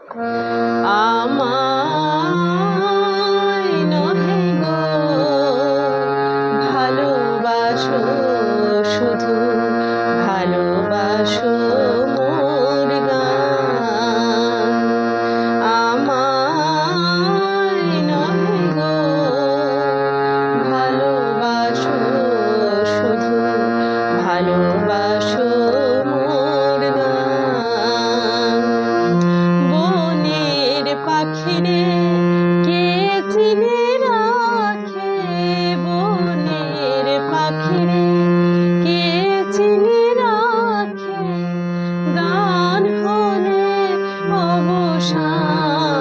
আমায় নহে গো ভালোবাসো, শুধু ভালোবাসো মোর গান। আমায় নহে গো ভালোবাসো, শুধু ভালোবাসো মোর গান। বনের পাখিরে কে চিনে রাখে, বনের পাখিরে কে চিনে রাখে, গান হলে অবসান।